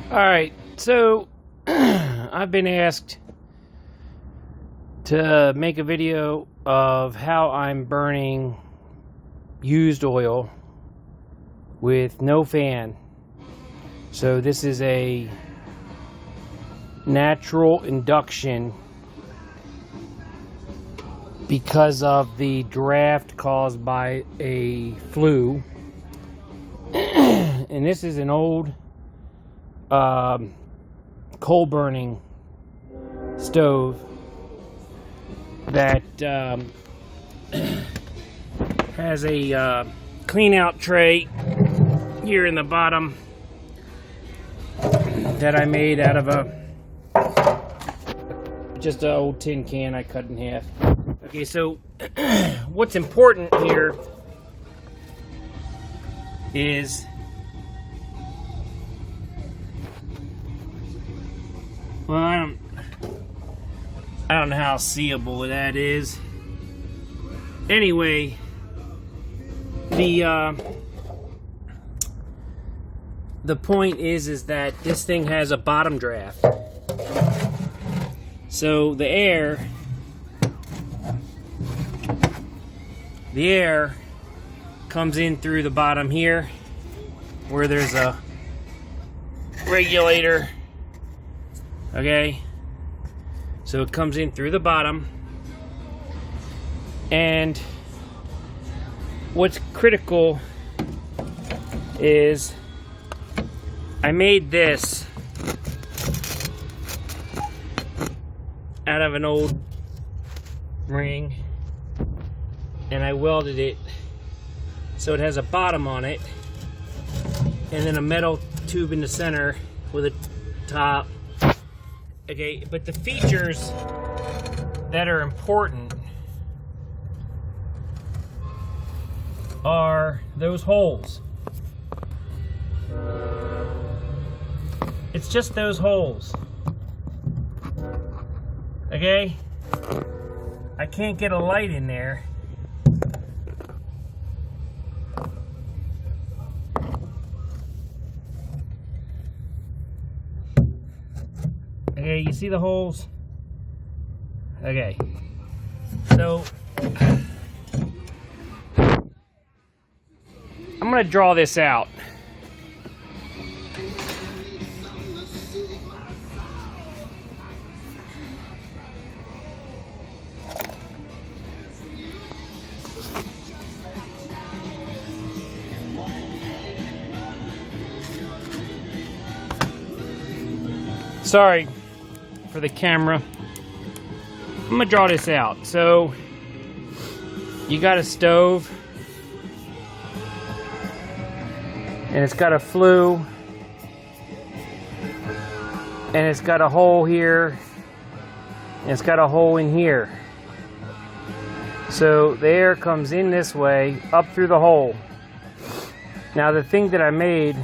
Alright, so I've been asked to make a video of how I'm burning used oil with no fan. So this is a natural induction because of the draft caused by a flue. And this is an old coal burning stove that has a clean out tray here in the bottom that I made out of just an old tin can I cut in half. Okay, so what's important here is well, I don't know how seeable that is. Anyway, the point is that this thing has a bottom draft. So the air comes in through the bottom here where there's a regulator. Okay, so it comes in through the bottom, and what's critical is I made this out of an old ring and I welded it so it has a bottom on it and then a metal tube in the center with a top. Okay, but the features that are important are those holes. It's just those holes. Okay? I can't get a light in there. Okay, you see the holes? Okay. So I'm gonna draw this out. Sorry for the camera. I'm gonna draw this out. So you got a stove and it's got a flue and it's got a hole here and it's got a hole in here. So the air comes in this way up through the hole. Now the thing that I made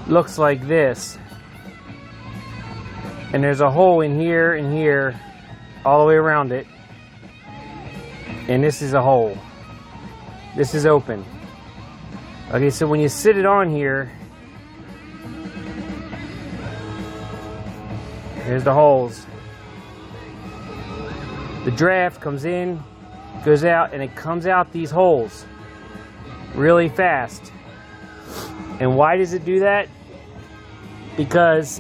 looks like this. And there's a hole in here and here, all the way around it. And this is a hole. This is open. Okay, so when you sit it on here, here's the holes. The draft comes in, goes out, and it comes out these holes really fast. And why does it do that? Because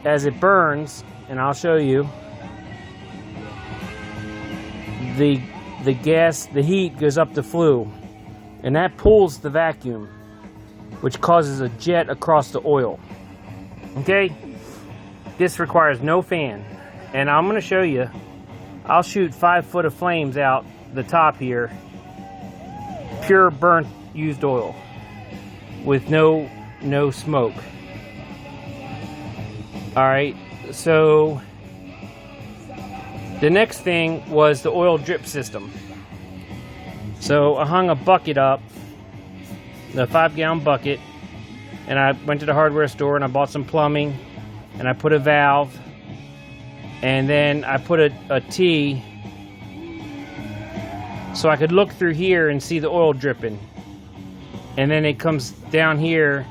as it burns, and I'll show you, the gas, the heat goes up the flue, and that pulls the vacuum, which causes a jet across the oil. Okay? This requires no fan, and I'm going to show you. I'll shoot 5 foot of flames out the top here, pure burnt used oil, with no smoke. Alright, so the next thing was the oil drip system. So I hung a bucket up, the 5-gallon bucket, and I went to the hardware store and I bought some plumbing, and I put a valve, and then I put a T so I could look through here and see the oil dripping. And then it comes down here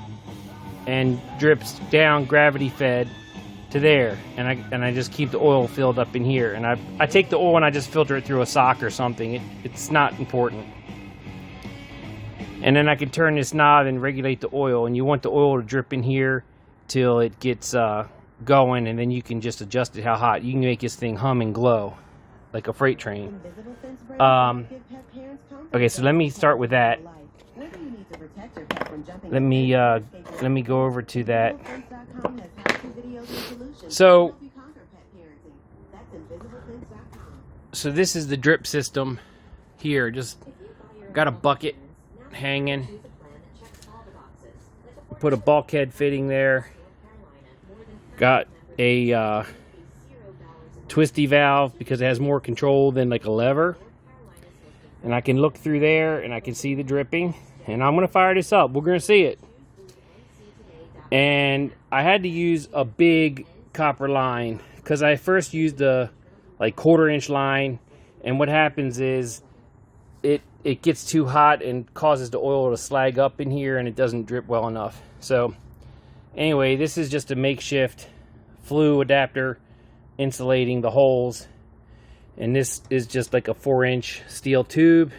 and drips down, gravity fed, to there, and I just keep the oil filled up in here, and I take the oil and I just filter it through a sock or something. It's not important. And then I can turn this knob and regulate the oil, and you want the oil to drip in here till it gets going, and then you can just adjust it how hot. You can make this thing hum and glow like a freight train. Okay, so let me start with that. Let me go over to that. So this is the drip system here. Just got a bucket hanging. Put a bulkhead fitting there. Got a twisty valve because it has more control than like a lever. And I can look through there and I can see the dripping. And I'm going to fire this up. We're going to see it. And I had to use a big copper line because I first used the like 1/4-inch line, and what happens is it gets too hot and causes the oil to slag up in here, and it doesn't drip well enough. So anyway, this is just a makeshift flue adapter insulating the holes, and this is just like a 4-inch steel tube,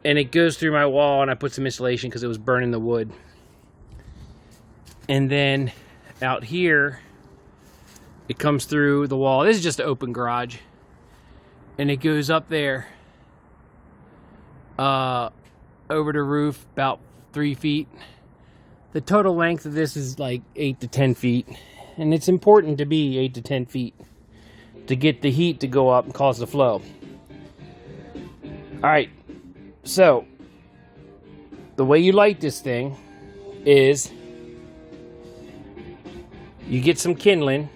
and it goes through my wall, and I put some insulation because it was burning the wood. And then out here it comes through the wall. This is just an open garage, and it goes up there over the roof about 3 feet. The total length of this is like 8 to 10 feet, and it's important to be 8 to 10 feet to get the heat to go up and cause the flow. Alright, so the way you light this thing is you get some kindling,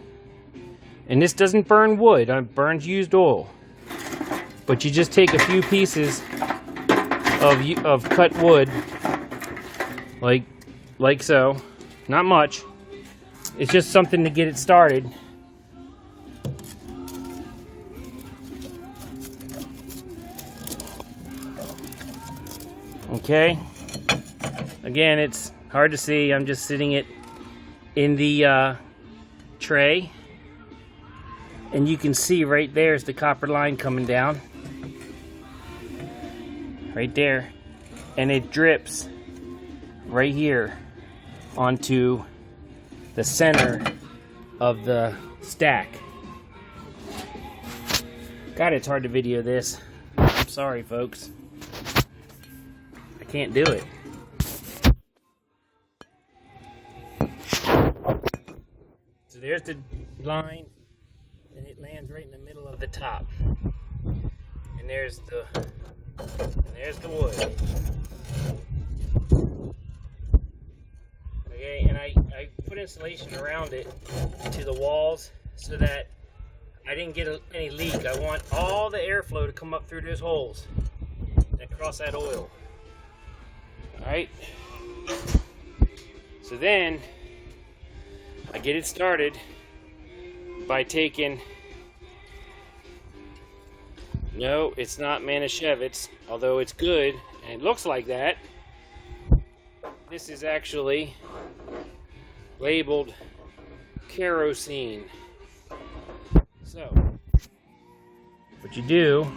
and this doesn't burn wood, it burns used oil. But you just take a few pieces of cut wood, like so, not much. It's just something to get it started. Okay. Again, it's hard to see. I'm just sitting it in the tray, and you can see right there's the copper line coming down right there, and it drips right here onto the center of the stack. God, it's hard to video this. I'm sorry, folks. I can't do it. So there's the line, and it lands right in the middle of the top. And there's the wood. Okay, and I put insulation around it to the walls so that I didn't get any leak. I want all the airflow to come up through those holes and across that oil. Alright. So then I get it started by taking, no, it's not Manischewitz, although it's good and it looks like that. This is actually labeled kerosene. So what you do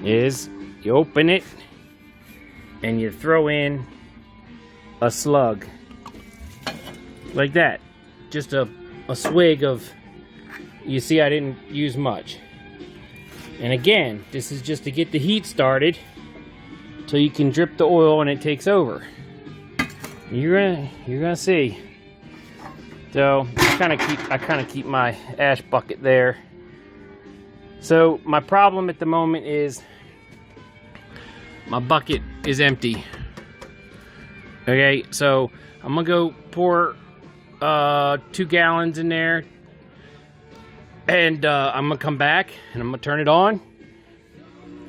is you open it and you throw in a slug like that, just a swig of, you see I didn't use much. And again, this is just to get the heat started so you can drip the oil and it takes over. You're gonna see. So I kind of keep my ash bucket there. So my problem at the moment is my bucket is empty. Okay, so I'm gonna go pour 2 gallons in there, and I'm gonna come back and I'm gonna turn it on,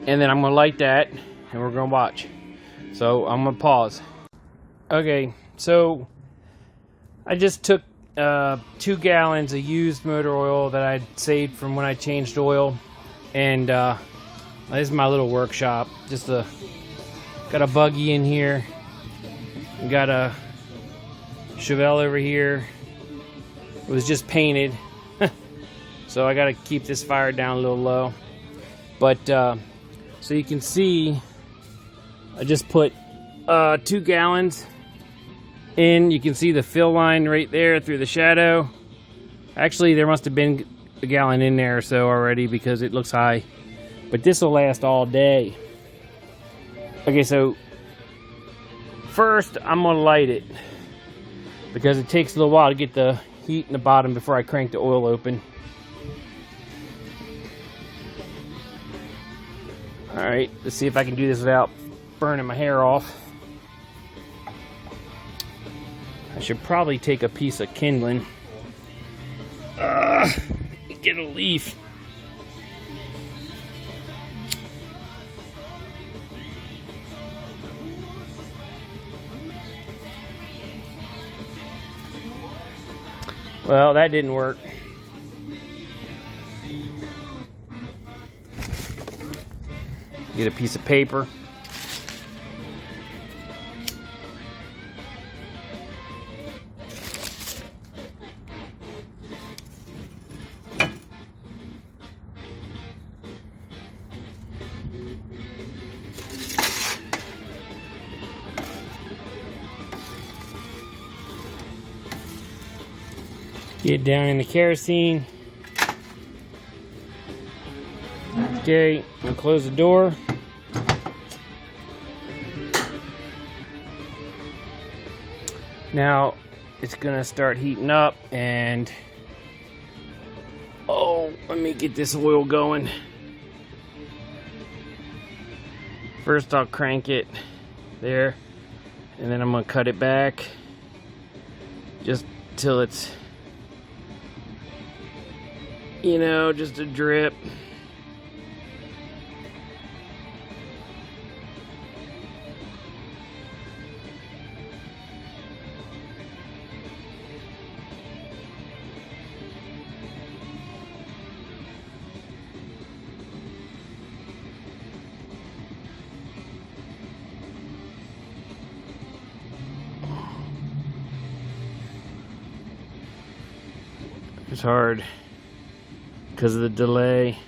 and then I'm gonna light that and we're gonna watch. So I'm gonna pause. Okay, so I just took 2 gallons of used motor oil that I'd saved from when I changed oil, and this is my little workshop. Just got a buggy in here, We got a Chevelle over here. It was just painted. So I got to keep this fire down a little low. But so you can see, I just put 2 gallons in. You can see the fill line right there through the shadow. Actually, there must have been a gallon in there or so already because it looks high. But this will last all day. Okay, so first I'm gonna light it because it takes a little while to get the heat in the bottom before I crank the oil open. Alright, let's see if I can do this without burning my hair off. I should probably take a piece of kindling. Get a leaf. Well, that didn't work. Get a piece of paper. Get down in the kerosene. Okay, I'll close the door. Now it's gonna start heating up, and oh, let me get this oil going. First I'll crank it there, and then I'm gonna cut it back just till it's, you know, just a drip. It's hard because of the delay.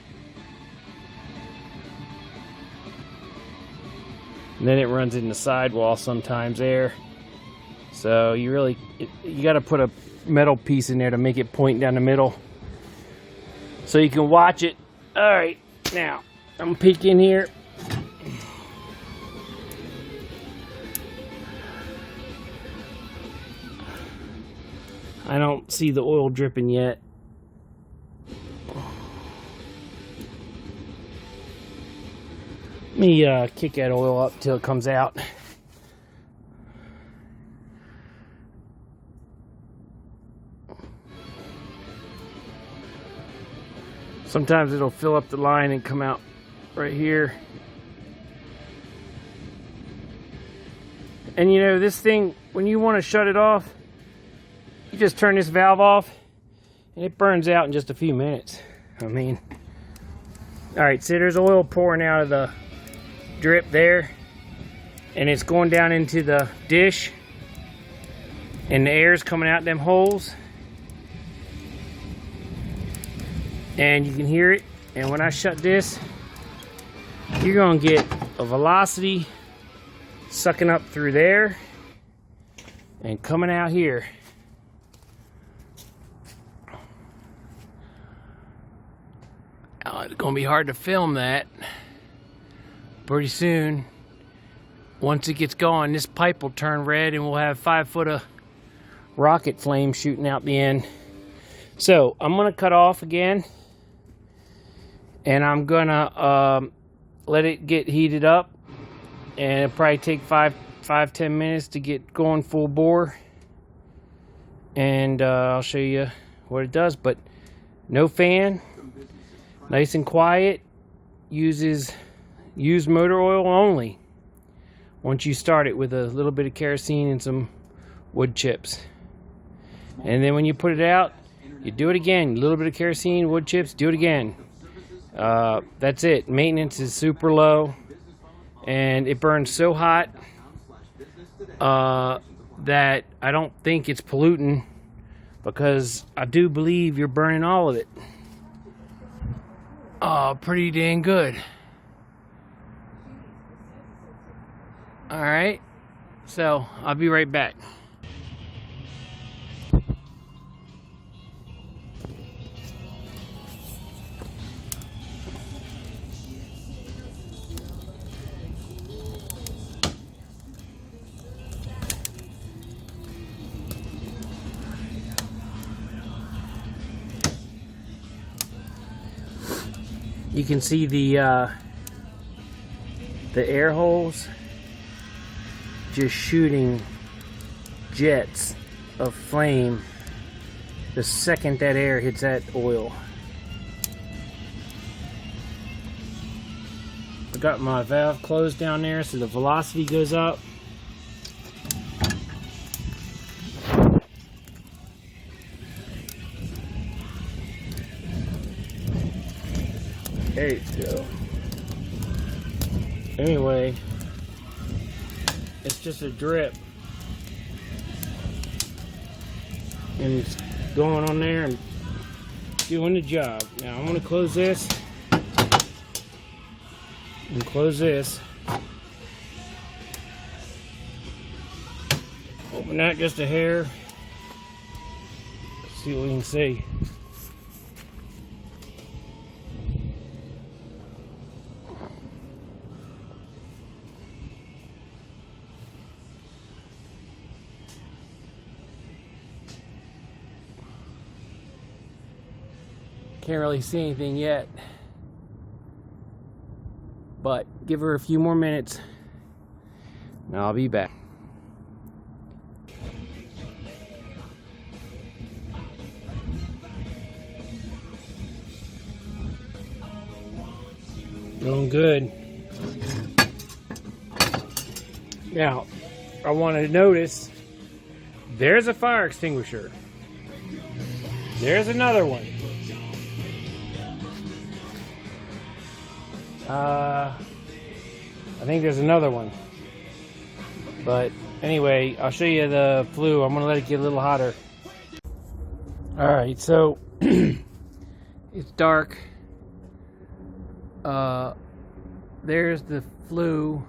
And then it runs in the sidewall sometimes there. So you got to put a metal piece in there to make it point down the middle so you can watch it. All right, now I'm gonna peek in here. I don't see the oil dripping yet. Let me kick that oil up till it comes out. Sometimes it'll fill up the line and come out right here. And you know, this thing, when you want to shut it off, you just turn this valve off and it burns out in just a few minutes. I mean, all right, so there's oil pouring out of the drip there, and it's going down into the dish, and the air's coming out them holes, and you can hear it. And when I shut this, you're gonna get a velocity sucking up through there and coming out here. It's gonna be hard to film that. Pretty soon, once it gets going, this pipe will turn red and we'll have 5 foot of rocket flame shooting out the end. So I'm gonna cut off again, and I'm gonna let it get heated up, and it'll probably take 5-10 minutes to get going full bore, and I'll show you what it does. But no fan, nice and quiet. Use motor oil only once you start it with a little bit of kerosene and some wood chips. And then when you put it out, you do it again. A little bit of kerosene, wood chips, do it again. That's it. Maintenance is super low, and it burns so hot that I don't think it's polluting, because I do believe you're burning all of it. Pretty dang good. Alright, so I'll be right back. You can see the air holes just shooting jets of flame the second that air hits that oil. I got my valve closed down there so the velocity goes up. There you go. Anyway, it's just a drip, and it's going on there and doing the job. Now I'm going to close this and close this. Open that just a hair. Let's see what we can see. Can't really see anything yet, but give her a few more minutes and I'll be back. Going good. Now, I want to notice there's a fire extinguisher. There's another one. I think there's another one. But anyway, I'll show you the flue. I'm going to let it get a little hotter. Alright, so it's dark. There's the flue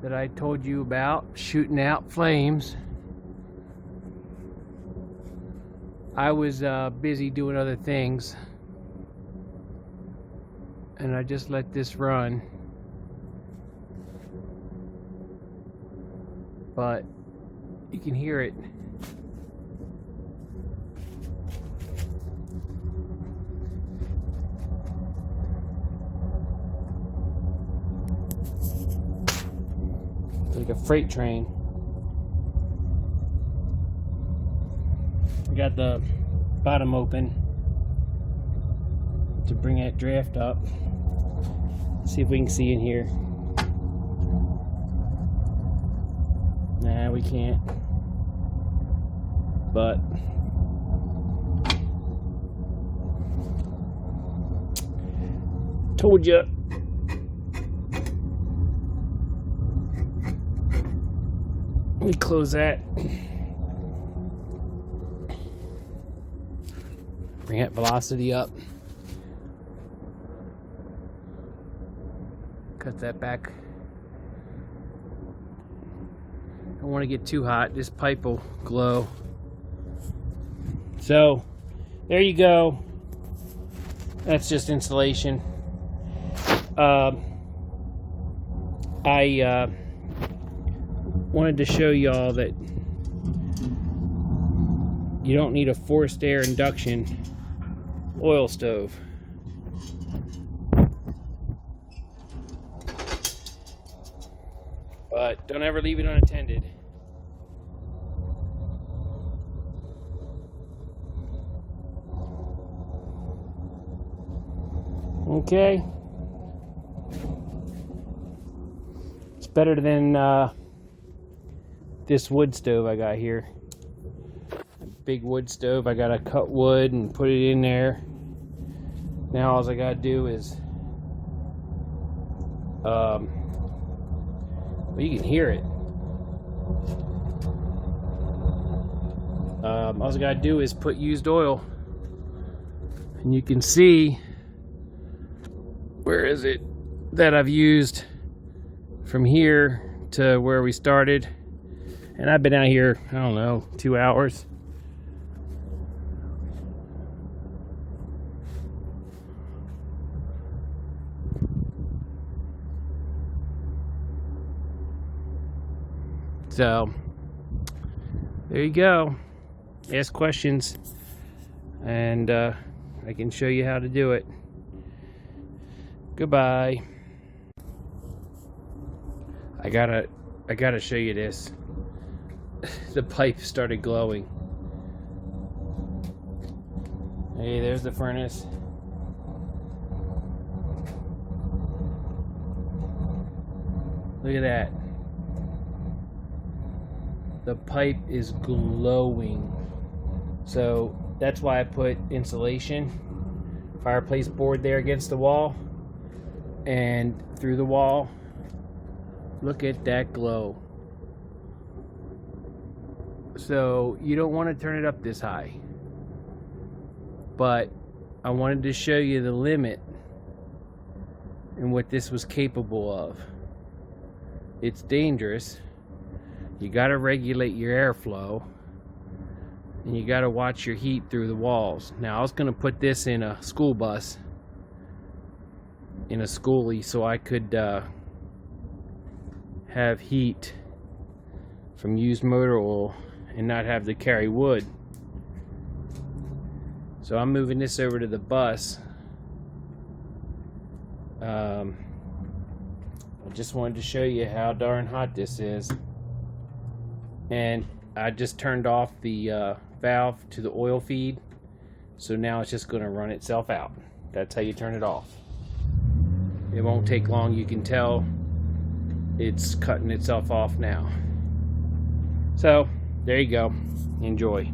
that I told you about, shooting out flames. I was busy doing other things, and I just let this run. But you can hear it. It's like a freight train. We got the bottom open to bring that draft up. See if we can see in here. Nah, we can't. But told you. Let me close that. Bring that velocity up. Cut that back. Don't want to get too hot. This pipe will glow. So, there you go. That's just insulation. I wanted to show y'all that you don't need a forced air induction oil stove. But don't ever leave it unattended. Okay. It's better than this wood stove I got here. Big wood stove. I gotta cut wood and put it in there. Now all I gotta do is well, you can hear it. All I gotta do is put used oil, and you can see, where is it, that I've used from here to where we started. And I've been out here, I don't know, 2 hours. So there you go. Ask questions, and I can show you how to do it. Goodbye. I gotta show you this. The pipe started glowing. Hey, there's the furnace. Look at that. The pipe is glowing. So that's why I put insulation, fireplace board there against the wall and through the wall. Look at that glow. So you don't want to turn it up this high, but I wanted to show you the limit and what this was capable of. It's dangerous. You got to regulate your airflow, and you got to watch your heat through the walls. Now I was going to put this in a school bus, in a schoolie, so I could have heat from used motor oil and not have to carry wood. So I'm moving this over to the bus. I just wanted to show you how darn hot this is. And I just turned off the valve to the oil feed, so now it's just going to run itself out. That's how you turn it off. It won't take long. You can tell it's cutting itself off now. So there you go. Enjoy.